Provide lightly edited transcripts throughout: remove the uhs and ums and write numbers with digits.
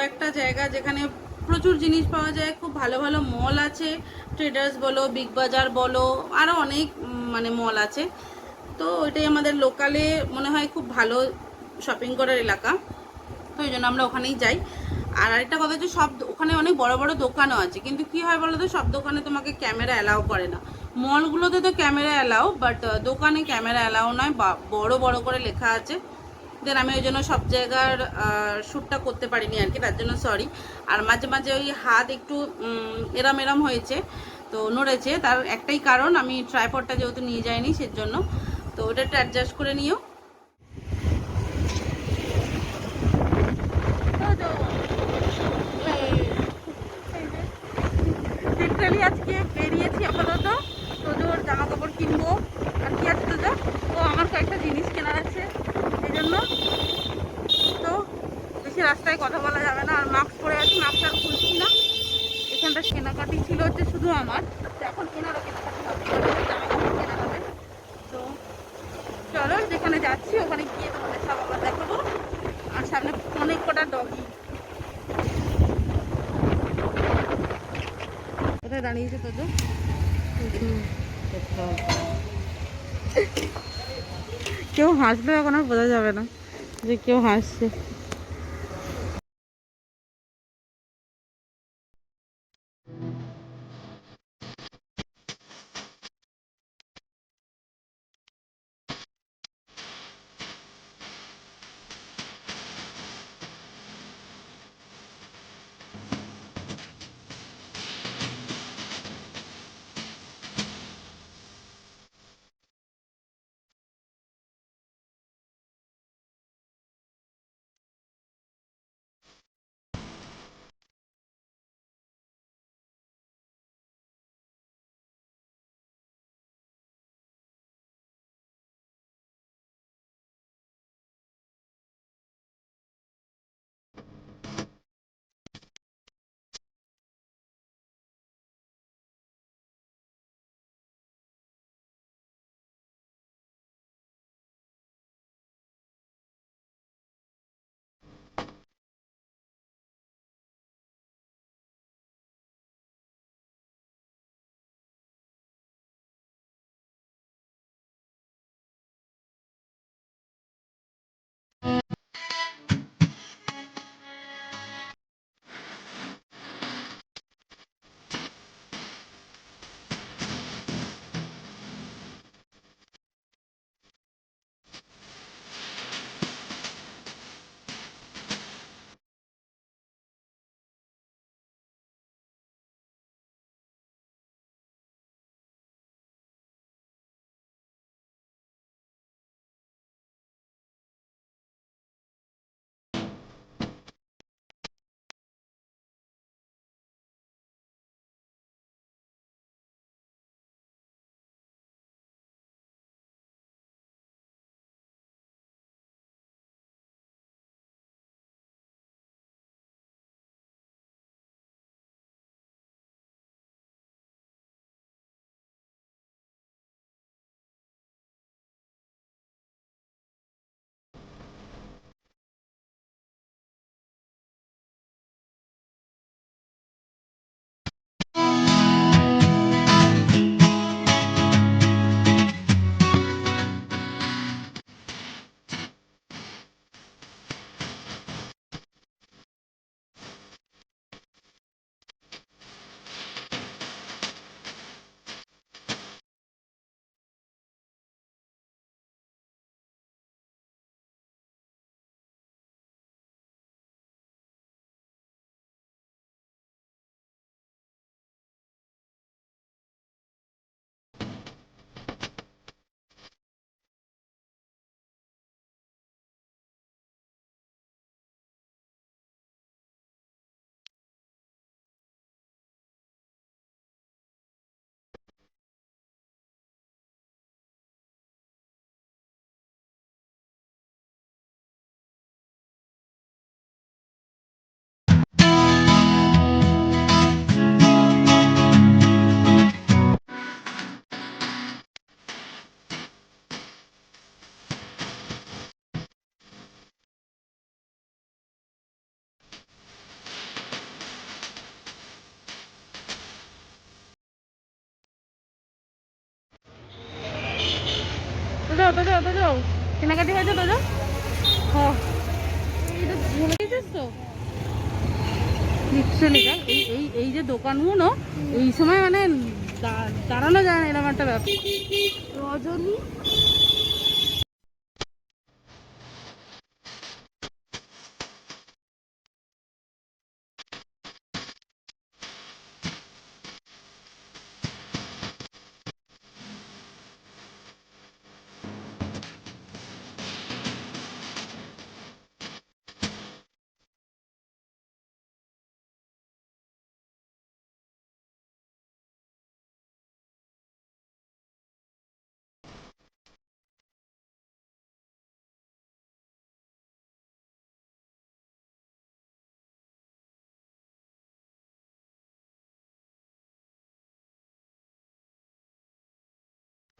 একটা জায়গা যেখানে প্রচুর জিনিস পাওয়া যায়, খুব ভালো ভালো মল আছে, ট্রেডার্স বলো, বিগ বাজার বলো, আরও অনেক মানে মল আছে। তো ওইটাই আমাদের লোকালে মনে হয় খুব ভালো শপিং করার এলাকা, তো ওই জন্য আমরা ওখানেই যাই। আর আরেকটা কথা হচ্ছে, সব ওখানে অনেক বড় বড় দোকানও আছে, কিন্তু কি হয় বলো তো, সব দোকানে তোমাকে ক্যামেরা অ্যালাউ করে না। মলগুলোতে তো ক্যামেরা অ্যালাউ, বাট দোকানে ক্যামেরা অ্যালাউ নয়, বড় বড় করে লেখা আছে। দেন আমি ওই জন্য সব জায়গার শ্যুটটা করতে পারিনি আর কি, তার জন্য সরি। আর মাঝে মাঝে ওই হাত একটু এরম এরম হয়েছে, তো নড়েছে, তার একটাই কারণ, আমি ট্রাইপডটা যেহেতু নিয়ে যাইনি সেজন্য। তো ওটা একটু অ্যাডজাস্ট করে নিও। লিটারালি আজকে বেরিয়েছি আপাতত, তোজোর জামা কাপড় কিনবো। আর কি আছে তোজো? ও আমার কয়েকটা জিনিস কেনার আছে, এই জন্য। তো বেশি রাস্তায় কথা বলা যাবে না, আর মাস্ক পরে আছি, মাস্ক আর খুলছি না। এখানটা কেনাকাটি ছিল হচ্ছে শুধু আমার, তো এখন কেনারও কেনাকাটি হবে, জামা কাপড় কেনা হবে। তো চলো, যেখানে যাচ্ছি ওখানে গিয়ে তোমাদের সব আবার দেখাবো। আর সামনে অনেক কটা ডগি। কোথায় দাঁড়িয়েছে তোজো? কেউ হাসলে এখন আর বোঝা যাবে না যে কেউ হাসছে। তো যাও কেনাকাটি হয়েছে তো যাও। হ্যাঁ এটা ভুলে গেছিস তো লিটারালি এই এই এই যে দোকানগুলো এই সময় মানে দাঁড়ানো যায় না, এরকম একটা ব্যাপার। রজনী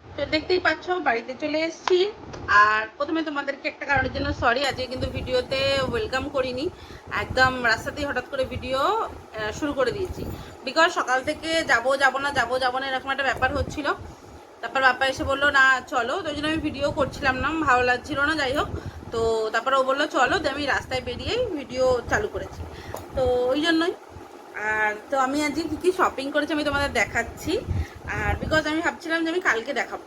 তো দেখতেই পাচ্ছ বাড়িতে চলে এসেছি। আর প্রথমে তোমাদেরকে একটা কারণের জন্য সরি, আজকে কিন্তু ভিডিওতে ওয়েলকাম করিনি, একদম রাস্তাতেই হঠাৎ করে ভিডিও শুরু করে দিয়েছি। বিকজ সকাল থেকে যাবো না এরকম একটা ব্যাপার হচ্ছিল। তারপর বাপ্পা এসে বললো না চলো, তো ওই জন্য আমি ভিডিও করছিলাম না, ভালো লাগছিল না, যাই হোক। তো তারপর ও বললো চলো, তো আমি রাস্তায় বেরিয়েই ভিডিও চালু করেছি, তো ওই জন্যই। আর তো আমি আজকে কী কী শপিং করেছি আমি তোমাদের দেখাচ্ছি। আর বিকজ আমি ভাবছিলাম যে আমি কালকে দেখাবো,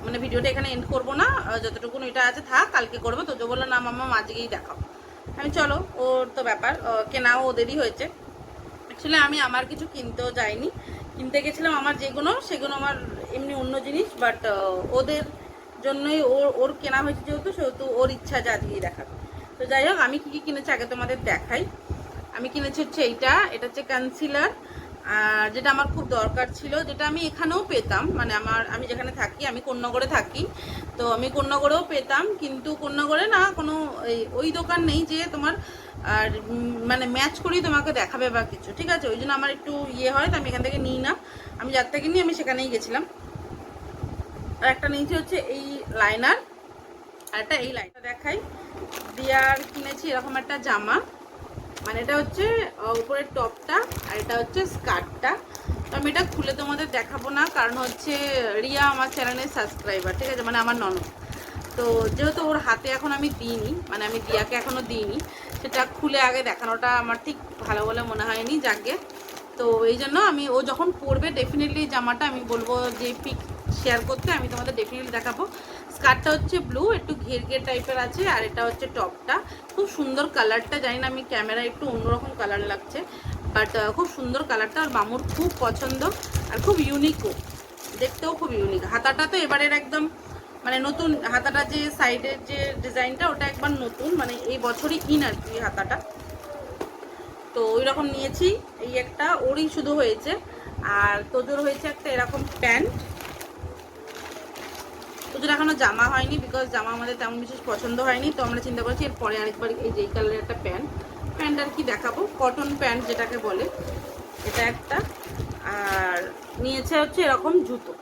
মানে ভিডিওটা এখানে এন্ড করবো না, যতটুকু এটা আছে থাক, কালকে করবো। তো বললো না মাম্মা আজকেই দেখাবো। আমি চলো, ওর তো ব্যাপার, কেনাও ওদেরই হয়েছে। অ্যাকচুয়ালি আমি আমার কিছু কিনতেও যাইনি, কিনতে গেছিলাম আমার যেগুলো সেগুলো আমার এমনি অন্য জিনিস, বাট ওদের জন্যই ওর কেনা হয়েছে সেহেতু ওর ইচ্ছা যে আজকেই দেখাবে। তো যাই হোক, আমি কী কী কিনেছি আগে তোমাদের দেখাই। আমি কিনেছি হচ্ছে এটা হচ্ছে কনসিলার, যেটা আমার খুব দরকার ছিল, যেটা আমি এখানেও পেতাম, মানে আমি যেখানে থাকি, আমি কোন্নগরে থাকি, তো আমি কোন্নগরেও পেতাম, কিন্তু কোন্নগরে না কোনো ওই দোকান নেই যে তোমার আর মানে ম্যাচ করেই তোমাকে দেখাবে বা কিছু, ঠিক আছে। ওই জন্য আমার একটু হয়, তো আমি এখান থেকে নিই না, আমি যার থেকে নিই আমি সেখানেই গেছিলাম। আর একটা নিয়েছি হচ্ছে এই লাইনার, আর একটা এই লাইনার দেখাই। দিয়ার কিনেছি এরকম একটা জামা, মানে এটা হচ্ছে উপরের টপটা আর এটা হচ্ছে স্কার্টটা। তো আমি এটা খুলে তোমাদের দেখাবো না, কারণ হচ্ছে রিয়া আমার চ্যানেলের সাবস্ক্রাইবার, ঠিক আছে, মানে আমার ননদ। তো যেহেতু ওর হাতে এখন আমি দিইনি, মানে আমি দিয়াকে এখনও দিইনি, সেটা খুলে আগে দেখানোটা আমার ঠিক ভালো বলে মনে হয়নি, যাকে। তো এই জন্য আমি ও যখন পরবে ডেফিনেটলি জামাটা আমি বলবো যে পিক শেয়ার করতে, আমি তোমাদের ডেফিনেটলি দেখাবো। স্কার্টটা হচ্ছে ব্লু, একটু ঘের ঘের টাইপের আছে, আর এটা হচ্ছে টপটা, খুব সুন্দর কালারটা। জানি না আমি ক্যামেরায় একটু অন্যরকম কালার লাগছে, বাট খুব সুন্দর কালারটা, আর মামুর খুব পছন্দ, আর খুব ইউনিকও, দেখতেও খুব ইউনিক। হাতাটা তো এবারের একদম মানে নতুন, হাতাটা যে সাইডের যে ডিজাইনটা ওটা একবার নতুন, মানে এই বছরই কিন আর কি হাতাটা। তো ওই রকম নিয়েছি, এই একটা ওরই শুধু হয়েছে। আর তোজোর হয়েছে একটা এরকম প্যান্ট, তোজোর এখনো জামা হয়নি, বিকজ জামা আমাদের তেমন বিশেষ পছন্দ হয়নি, তো আমরা চিন্তা করছি এরপরে আরেকবার এই যে কালারের একটা প্যান্ট আর কি দেখাবো, কটন প্যান্ট যেটাকে বলে, এটা একটা। আর নিয়েছে হচ্ছে এরকম জুতো,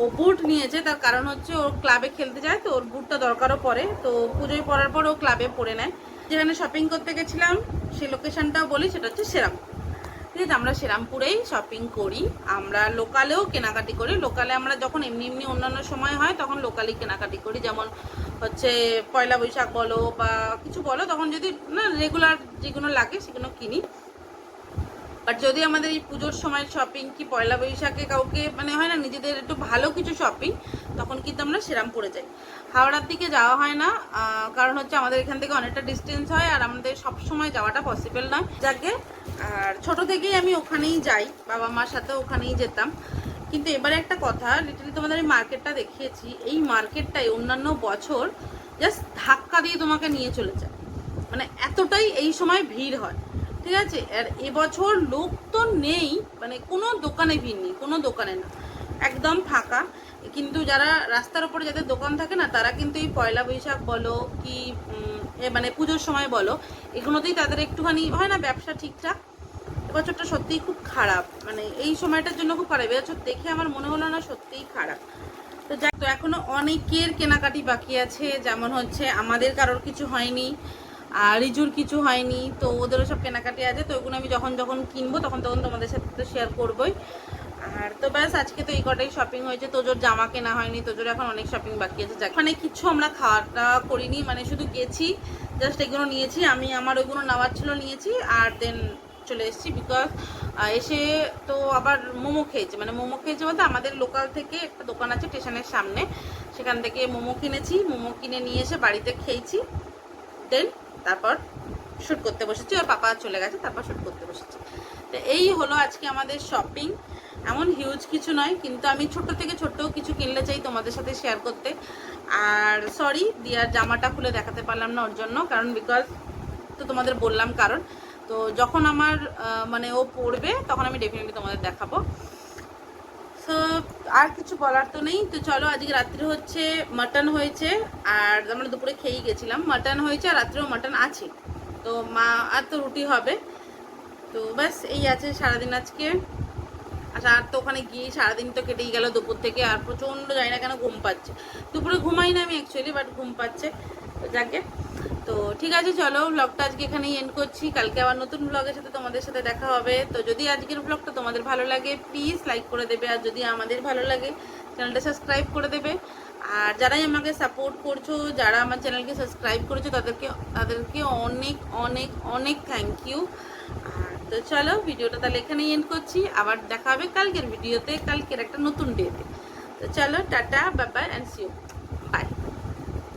ও বুট নিয়েছে, তার কারণ হচ্ছে ওর ক্লাবে খেলতে যায়, তো ওর বুটটা দরকারও পড়ে, তো পুজোয় পরার পর ও ক্লাবে পরে নেয়। যেখানে শপিং করতে গেছিলাম সেই লোকেশনটাও বলি, সেটা হচ্ছে শ্রীরামপুর, ঠিক আছে। আমরা শ্রীরামপুরেই শপিং করি, আমরা লোকালেও কেনাকাটি করি। লোকালে আমরা যখন এমনি অন্যান্য সময় হয় তখন লোকালেই কেনাকাটি করি, যেমন হচ্ছে পয়লা বৈশাখ বলো বা কিছু বলো, তখন যদি না রেগুলার যেগুলো লাগে সেগুলো কিনি। বাট যদি আমাদের এই পুজোর সময় শপিং কি পয়লা বৈশাখে কাউকে মানে হয় না নিজেদের একটু ভালো কিছু শপিং, তখন কিন্তু আমরা শ্রীরামপুরে যাই। হাওড়ার দিকে যাওয়া হয় না, কারণ হচ্ছে আমাদের এখান থেকে অনেকটা ডিস্টেন্স হয়, আর আমাদের সব সময় যাওয়াটা পসিবল নয় যাকে। আর ছোট থেকেই আমি ওখানেই যাই, বাবা মার সাথে ওখানেই যেতাম। কিন্তু এবারে একটা কথা, লিটারালি তোমাদের এই মার্কেটটা দেখিয়েছি, এই মার্কেটটাই অন্যান্য বছর জাস্ট ধাক্কা দিয়ে তোমাকে নিয়ে চলে যায়, মানে এতটাই এই সময় ভিড় হয়, ঠিক আছে। আর এবছর লোক তো নেই, মানে কোনো দোকানে ভিড় নেই, কোনো দোকানে না, একদম ফাঁকা। কিন্তু যারা রাস্তার উপরে যাদের দোকান থাকে না, তারা কিন্তু এই পয়লা বৈশাখ বলো কি মানে পুজোর সময় বলো, এগুলোতেই তাদের একটুখানি হয় না ব্যবসা ঠিকঠাক। এবছরটা সত্যিই খুব খারাপ, মানে এই সময়টার জন্য খুব খারাপ, এবছর দেখে আমার মনে হলো না সত্যিই খারাপ। তো যাই, তো এখনো অনেকের কেনাকাটি বাকি আছে, যেমন হচ্ছে আমাদের কারোর কিছু হয়নি, আর রিজুর কিছু হয়নি, তো ওদেরও সব কেনাকাটি আছে, তো ওগুলো আমি যখন কিনবো তখন তোমাদের সাথে তো শেয়ার করবোই। আর তো ব্যাস আজকে তো এই কটাই শপিং হয়েছে। তোজোর জামা কেনা হয়নি, তোজোর এখন অনেক শপিং বাকি আছে। মানে কিছু আমরা খাওয়া দাওয়া করিনি, মানে শুধু গেছি জাস্ট এগুলো নিয়েছি, আমি আমার ওইগুলো নেওয়ার ছিল নিয়েছি, আর দেন চলে এসেছি। বিকজ এসে তো আবার মোমো খেয়েছি, মানে মোমো খেয়েছি বলতে আমাদের লোকাল থেকে একটা দোকান আছে স্টেশনের সামনে, সেখান থেকে মোমো কিনেছি। মোমো কিনে নিয়ে এসে বাড়িতে খেয়েছি, দেন তারপর শ্যুট করতে বসেছি। ওর পাপা চলে গেছে, তারপর শ্যুট করতে বসেছি। তো এই হলো আজকে আমাদের শপিং। এমন হিউজ কিছু নয়, কিন্তু আমি ছোট থেকে ছোট কিছু কিনলে চাই তোমাদের সাথে শেয়ার করতে। আর সরি দিয়ার জামাটা খুলে দেখাতে পারলাম না ওর জন্য, কারণ বিকজ তো তোমাদের বললাম কারণ। তো যখন আমার মানে ও পড়বে তখন আমি ডেফিনেটলি তোমাদের দেখাবো। সো আর কিছু বলার তো নেই। তো চলো, আজকে রাত্রে হচ্ছে মাটন হয়েছে, আর আমরা দুপুরে খেয়েই গেছিলাম। মাটন হয়েছে আর রাত্রেও মাটন আছে। তো মা আর তো রুটি হবে। তো ব্যাস এই আছে সারাদিন আজকে। আচ্ছা, আর তো ওখানে গিয়ে সারাদিন তো কেটেই গেল দুপুর থেকে, আর প্রচণ্ড জানি না কেন ঘুম পাচ্ছে। দুপুরে ঘুমাই না আমি অ্যাকচুয়ালি, বাট ঘুম পাচ্ছে। তো যাকে, তো ঠিক আছে, চলো ব্লগটা আজকে এখানেই এন্ড করছি। কালকে আবার নতুন ব্লগের সাথে তোমাদের সাথে দেখা হবে। তো যদি আজকের ব্লগটা তোমাদের ভালো লাগে প্লিজ লাইক করে দেবে, আর যদি আমাদের ভালো লাগে চ্যানেলটা সাবস্ক্রাইব করে দেবে। আর যারাই আমাকে সাপোর্ট করছো, যারা আমার চ্যানেলকে সাবস্ক্রাইব করেছো, তাদেরকে অনেক অনেক অনেক থ্যাংক ইউ। আর তো চলো ভিডিওটা তাহলে এখানেই এন্ড করছি। আবার দেখা হবে কালকের ভিডিওতে, কালকের একটা নতুন ডেতে। তো চলো, ta ta, bye bye and see you.